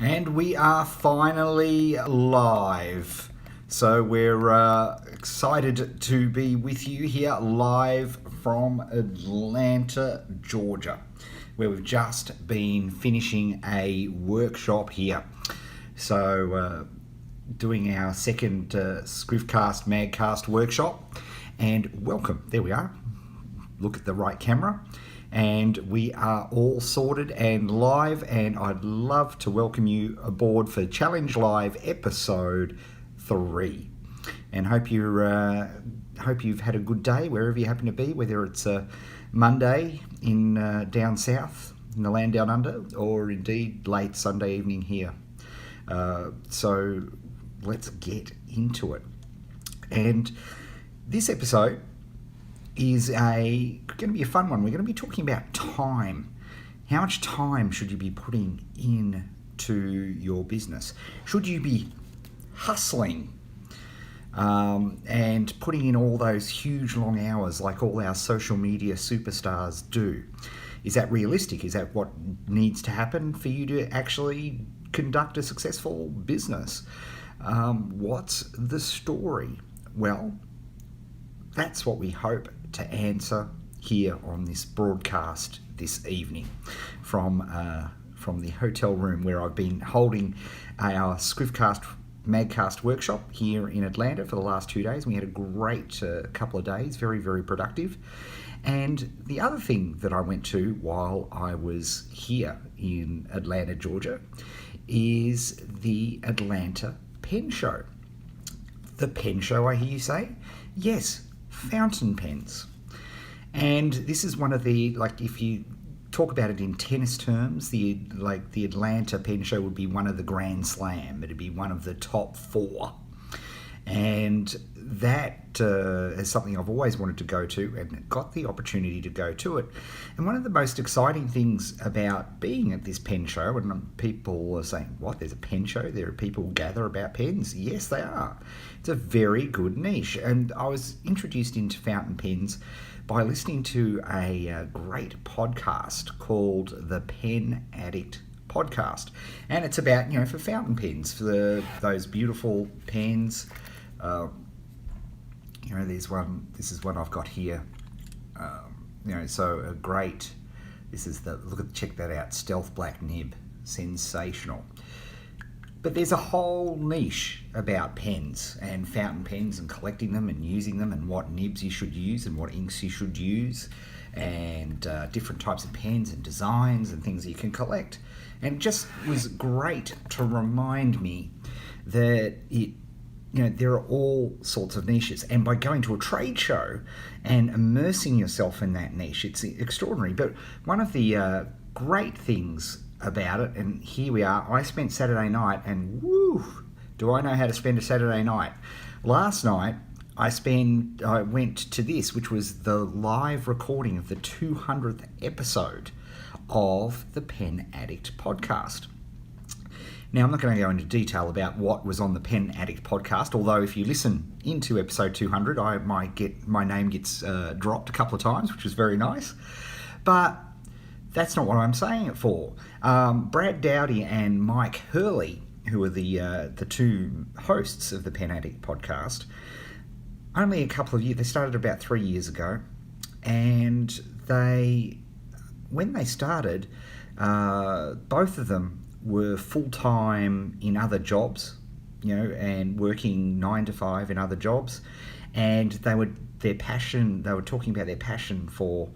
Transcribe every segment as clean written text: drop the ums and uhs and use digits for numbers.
And we are finally live. So we're excited to be with you here live from Atlanta, Georgia, where we've just been finishing a workshop here. So doing our second Scrivcast Magcast workshop. And welcome, there we are. Look at the right camera. And we are all sorted and live, and I'd love to welcome you aboard for Challenge Live episode 3. And hope you've had a good day wherever you happen to be, whether it's a Monday in down south in the land down under, or indeed late Sunday evening here. So let's get into it. And this episode is going to be a fun one. We're going to be talking about time. How much time should you be putting into your business? Should you be hustling and putting in all those huge long hours like all our social media superstars do? Is that realistic? Is that what needs to happen for you to actually conduct a successful business? What's the story? Well, that's what we hope to answer here on this broadcast this evening from the hotel room where I've been holding our Scrivcast Magcast workshop here in Atlanta for the last 2 days. We had a great couple of days, very, very productive. And the other thing that I went to while I was here in Atlanta, Georgia, is the Atlanta Pen Show. The pen show, I hear you say? Yes, fountain pens. And this is one of the, like, if you talk about it in tennis terms, the Atlanta Pen Show would be one of the Grand Slam. It'd be one of the top 4. And that is something I've always wanted to go to and got the opportunity to go to it. And one of the most exciting things about being at this pen show, and people are saying, what, there's a pen show? There are people who gather about pens? Yes, they are. It's a very good niche. And I was introduced into fountain pens by listening to a great podcast called the Pen Addict Podcast. And it's about, for fountain pens, for those beautiful pens. There's one. This is one I've got here. So a great. This is check that out. Stealth black nib, sensational. But there's a whole niche about pens and fountain pens and collecting them and using them and what nibs you should use and what inks you should use and different types of pens and designs and things that you can collect. And it just was great to remind me that there are all sorts of niches, and by going to a trade show and immersing yourself in that niche, it's extraordinary. But one of the great things about it, and here we are, I spent Saturday night, and woo, do I know how to spend a Saturday night. Last night, I went to this, which was the live recording of the 200th episode of the Pen Addict Podcast. Now, I'm not going to go into detail about what was on the Pen Addict Podcast, although if you listen into episode 200, my name gets dropped a couple of times, which was very nice. But that's not what I'm saying it for. Brad Dowdy and Mike Hurley, who are the two hosts of the Pen Addict Podcast, only a couple of years, they started about 3 years ago, and when they started, both of them were full-time in other jobs, and working 9 to 5 in other jobs, and they were talking about their passion for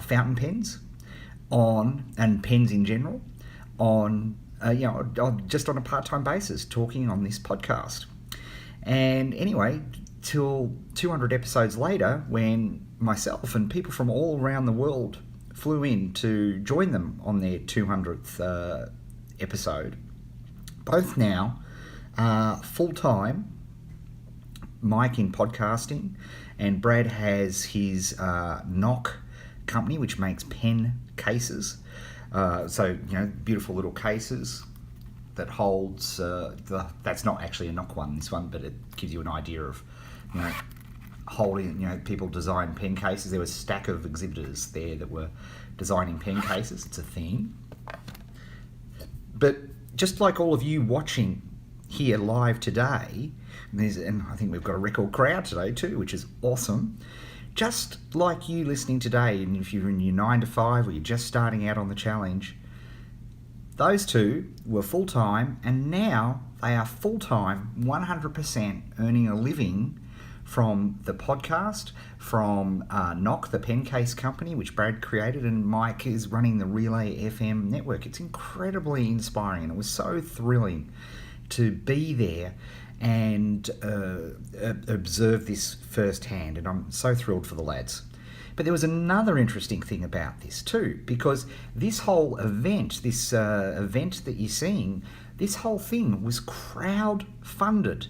fountain pens and pens in general just on a part-time basis, talking on this podcast. And anyway, till 200 episodes later, when myself and people from all around the world flew in to join them on their 200th episode, both now full-time, Mike in podcasting, and Brad has his Knock company, which makes pen cases. Beautiful little cases that holds, that's not actually a Knock one, this one, but it gives you an idea of, holding, people design pen cases. There was a stack of exhibitors there that were designing pen cases. It's a theme. But just like all of you watching here live today, and I think we've got a record crowd today too, which is awesome. Just like you listening today, and if you're in your 9 to 5 or you're just starting out on the challenge, those two were full-time, and now they are full-time, 100% earning a living from the podcast, from Knock, the pen case company, which Brad created, and Mike is running the Relay FM network. It's incredibly inspiring, and it was so thrilling to be there and observe this firsthand, and I'm so thrilled for the lads. But there was another interesting thing about this too, because this whole event, this event that you're seeing, this whole thing was crowd-funded.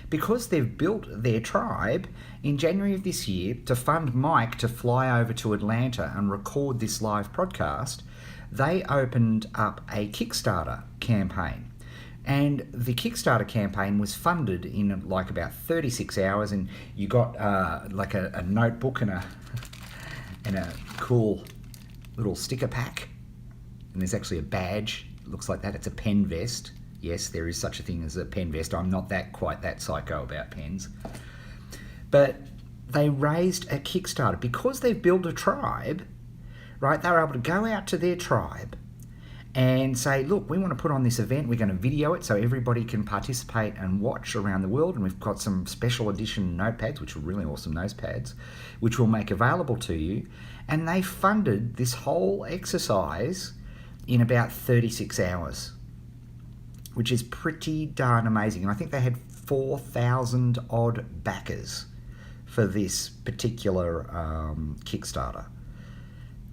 Because they've built their tribe in January of this year to fund Mike to fly over to Atlanta and record this live podcast, they opened up a Kickstarter campaign. And the Kickstarter campaign was funded in like about 36 hours, and you got like a notebook and a cool little sticker pack. And there's actually a badge. It looks like that. It's a pen vest. Yes, there is such a thing as a pen vest. I'm not quite that psycho about pens. But they raised a Kickstarter because they've built a tribe, right? They were able to go out to their tribe and say, look, we want to put on this event. We're going to video it so everybody can participate and watch around the world. And we've got some special edition notepads, which are really awesome notepads, which we'll make available to you. And they funded this whole exercise in about 36 hours, which is pretty darn amazing. And I think they had 4,000 odd backers for this particular Kickstarter.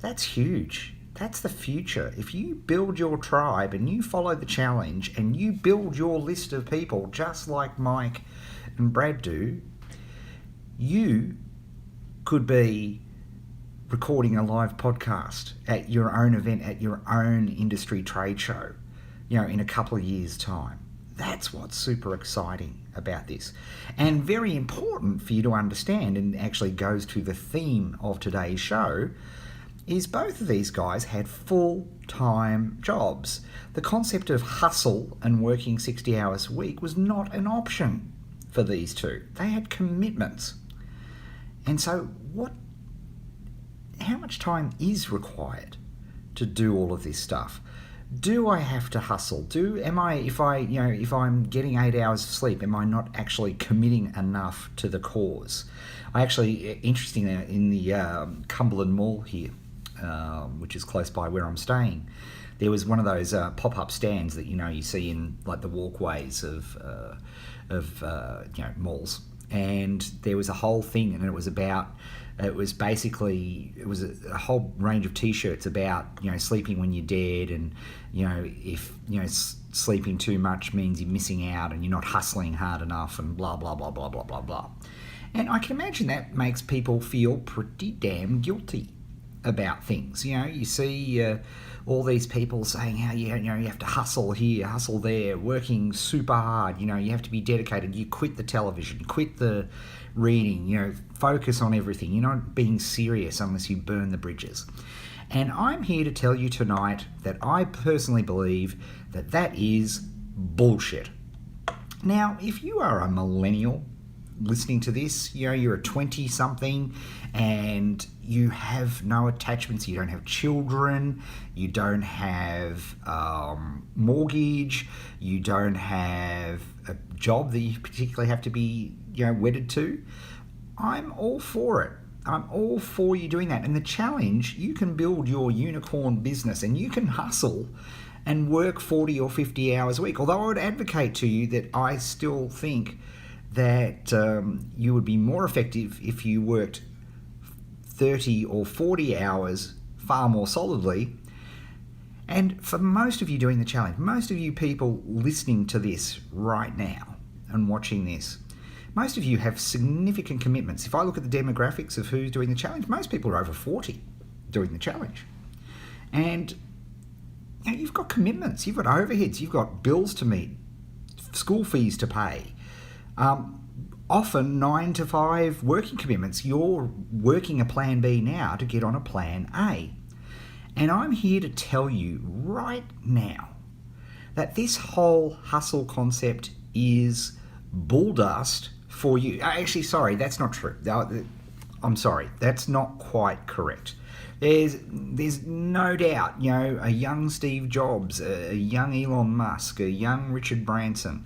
That's huge. That's the future. If you build your tribe and you follow the challenge and you build your list of people just like Mike and Brad do, you could be recording a live podcast at your own event, at your own industry trade show, in a couple of years' time. That's what's super exciting about this. And very important for you to understand, and actually goes to the theme of today's show, is both of these guys had full-time jobs. The concept of hustle and working 60 hours a week was not an option for these two. They had commitments. And so how much time is required to do all of this stuff? Do I have to hustle? If I'm getting 8 hours of sleep, am I not actually committing enough to the cause? Interestingly, in the Cumberland Mall here, which is close by where I'm staying, there was one of those pop-up stands that you see in like the walkways of malls, and there was a whole thing, and it was a whole range of t-shirts about sleeping when you're dead, and if sleeping too much means you're missing out and you're not hustling hard enough, and blah blah blah blah blah blah blah. And I can imagine that makes people feel pretty damn guilty about things. You see all these people saying how you have to hustle here, hustle there, working super hard. You have to be dedicated. You quit the television, quit the reading. Focus on everything. You're not being serious unless you burn the bridges. And I'm here to tell you tonight that I personally believe that is bullshit. Now, if you are a millennial listening to this, you're a 20-something and you have no attachments, you don't have children, you don't have mortgage, you don't have a job that you particularly have to be wedded to, I'm all for it. I'm all for you doing that. And the challenge, you can build your unicorn business and you can hustle and work 40 or 50 hours a week. Although I would advocate to you that I still think that you would be more effective if you worked 30 or 40 hours far more solidly. And for most of you doing the challenge, most of you people listening to this right now and watching this, most of you have significant commitments. If I look at the demographics of who's doing the challenge, most people are over 40 doing the challenge. And you've got commitments, you've got overheads, you've got bills to meet, school fees to pay. Often 9 to 5 working commitments. You're working a plan B now to get on a plan A. And I'm here to tell you right now that this whole hustle concept is bull dust for you. Actually, sorry, that's not true. I'm sorry, that's not quite correct. There's no doubt, a young Steve Jobs, a young Elon Musk, a young Richard Branson,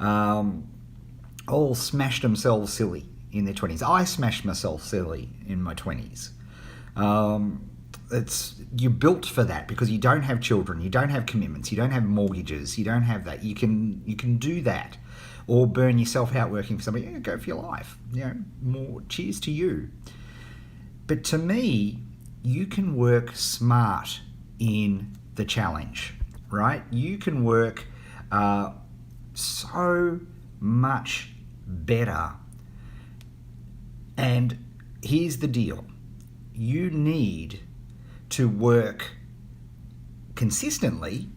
all smashed themselves silly in their 20s. I smashed myself silly in my 20s. You're built for that because you don't have children, you don't have commitments, you don't have mortgages, you don't have that. You can do that, or burn yourself out working for somebody. Go for your life. More cheers to you. But to me, you can work smart in the challenge, right? You can work so much better. And here's the deal. You need to work consistently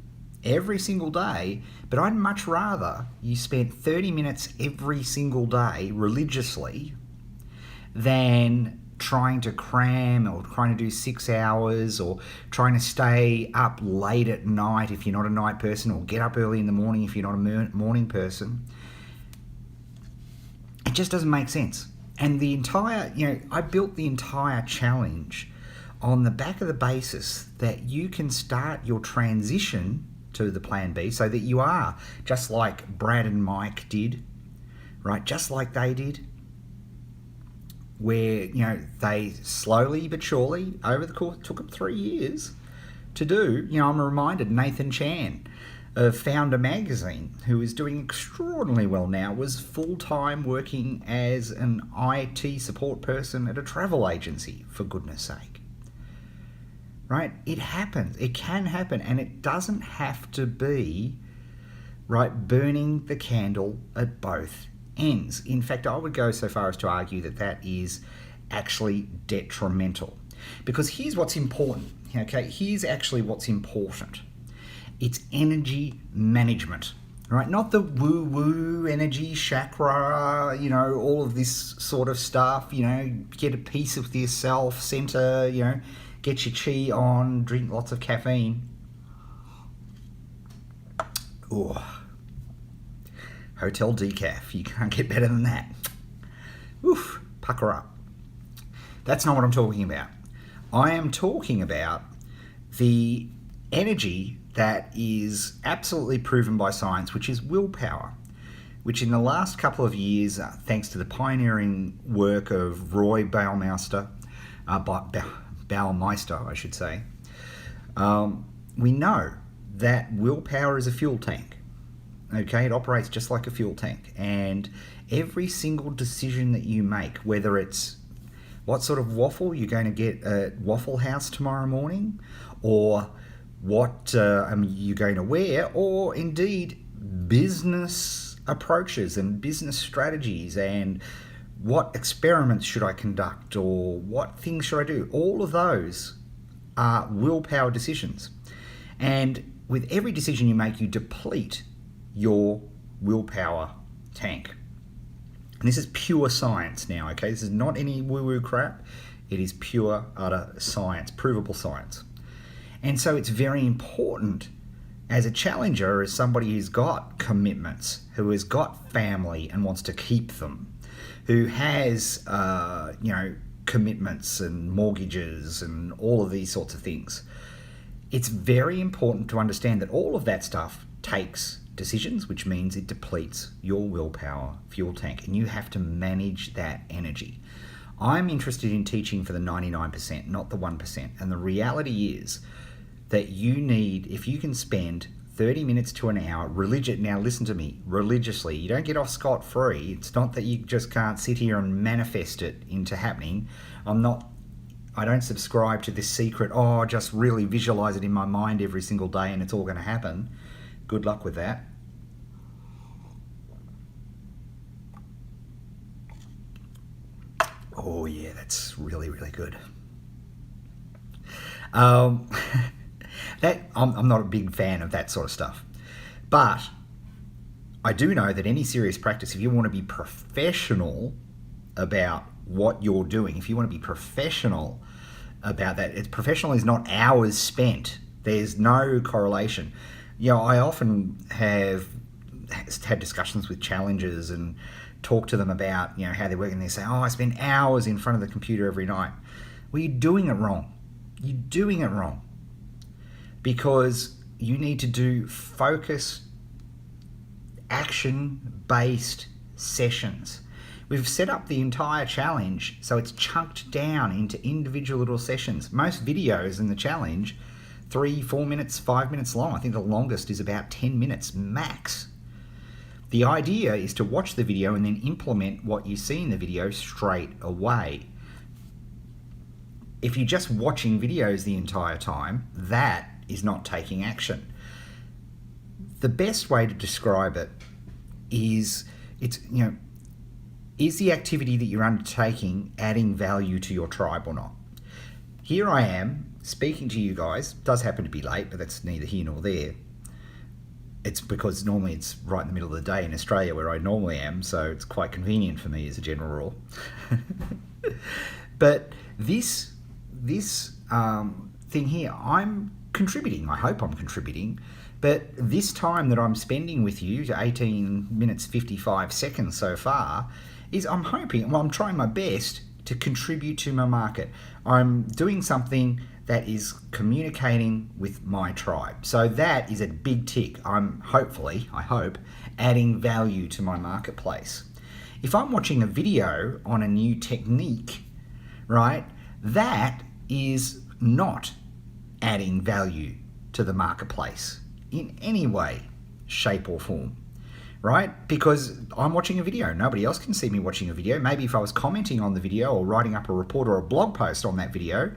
every single day, but I'd much rather you spent 30 minutes every single day religiously than trying to cram or trying to do 6 hours or trying to stay up late at night if you're not a night person, or get up early in the morning if you're not a morning person. It just doesn't make sense. And I built the entire challenge on the back of the basis that you can start your transition to the plan B so that you are just like Brad and Mike did, right? Just like they did, where, they slowly but surely over the course, took them 3 years to do. I'm reminded Nathan Chan of Founder Magazine, who is doing extraordinarily well now, was full-time working as an IT support person at a travel agency, for goodness sake. Right? It happens. It can happen, and it doesn't have to be, right, burning the candle at both ends. In fact, I would go so far as to argue that is actually detrimental. Because here's what's important, okay? Here's actually what's important. It's energy management, right? Not the woo-woo energy, chakra, all of this sort of stuff, get a peace with yourself, center, get your chi on, drink lots of caffeine. Oh, hotel decaf, you can't get better than that. Oof, pucker up. That's not what I'm talking about. I am talking about the energy that is absolutely proven by science, which is willpower, which in the last couple of years, thanks to the pioneering work of Roy Baumeister, I should say, we know that willpower is a fuel tank. Okay, it operates just like a fuel tank, and every single decision that you make, whether it's what sort of waffle you're going to get at Waffle House tomorrow morning, or what you're going to wear, or indeed business approaches and business strategies, and what experiments should I conduct, or what things should I do, all of those are willpower decisions. And with every decision you make, you deplete your willpower tank. And this is pure science now, okay? This is not any woo-woo crap. It is pure, utter science, provable science. And so it's very important as a challenger, as somebody who's got commitments, who has got family and wants to keep them, who has, commitments and mortgages and all of these sorts of things. It's very important to understand that all of that stuff takes decisions, which means it depletes your willpower fuel tank, and you have to manage that energy. I'm interested in teaching for the 99%, not the 1%. And the reality is that you need, if you can spend 30 minutes to an hour, now listen to me, religiously, you don't get off scot-free. It's not that you just can't sit here and manifest it into happening. I don't subscribe to this secret, just really visualize it in my mind every single day and it's all going to happen. Good luck with that. Oh yeah, that's really, really good. I'm not a big fan of that sort of stuff. But I do know that any serious practice, if you want to be professional about what you're doing, if you want to be professional about that, professional is not hours spent. There's no correlation. I often have had discussions with challengers and talk to them about, how they're working. They say, oh, I spend hours in front of the computer every night. Well, you're doing it wrong. You're doing it wrong. Because you need to do focus, action-based sessions. We've set up the entire challenge so it's chunked down into individual little sessions. Most videos in the challenge, 3, 4 minutes, 5 minutes long. I think the longest is about 10 minutes max. The idea is to watch the video and then implement what you see in the video straight away. If you're just watching videos the entire time, that is not taking action. The best way to describe it is, is the activity that you're undertaking adding value to your tribe or not? Here I am speaking to you guys. It does happen to be late, but that's neither here nor there. It's because normally it's right in the middle of the day in Australia where I normally am, so it's quite convenient for me as a general rule. But this thing here, I'm contributing. I hope I'm contributing. But this time that I'm spending with you, 18 minutes 55 seconds so far, I'm trying my best to contribute to my market. I'm doing something that is communicating with my tribe. So that is a big tick. I'm hopefully, I hope, adding value to my marketplace. If I'm watching a video on a new technique, right, that is not adding value to the marketplace in any way, shape or form, right? Because I'm watching a video. Nobody else can see me watching a video. Maybe if I was commenting on the video or writing up a report or a blog post on that video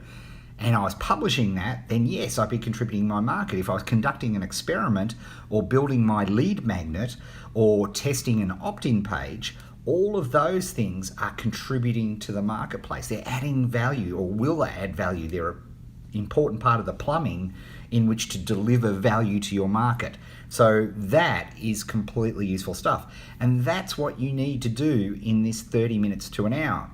and I was publishing that, then yes, I'd be contributing my market. If I was conducting an experiment or building my lead magnet or testing an opt-in page, all of those things are contributing to the marketplace. They're adding value, or will add value. They're an important part of the plumbing in which to deliver value to your market. So that is completely useful stuff. And that's what you need to do in this 30 minutes to an hour.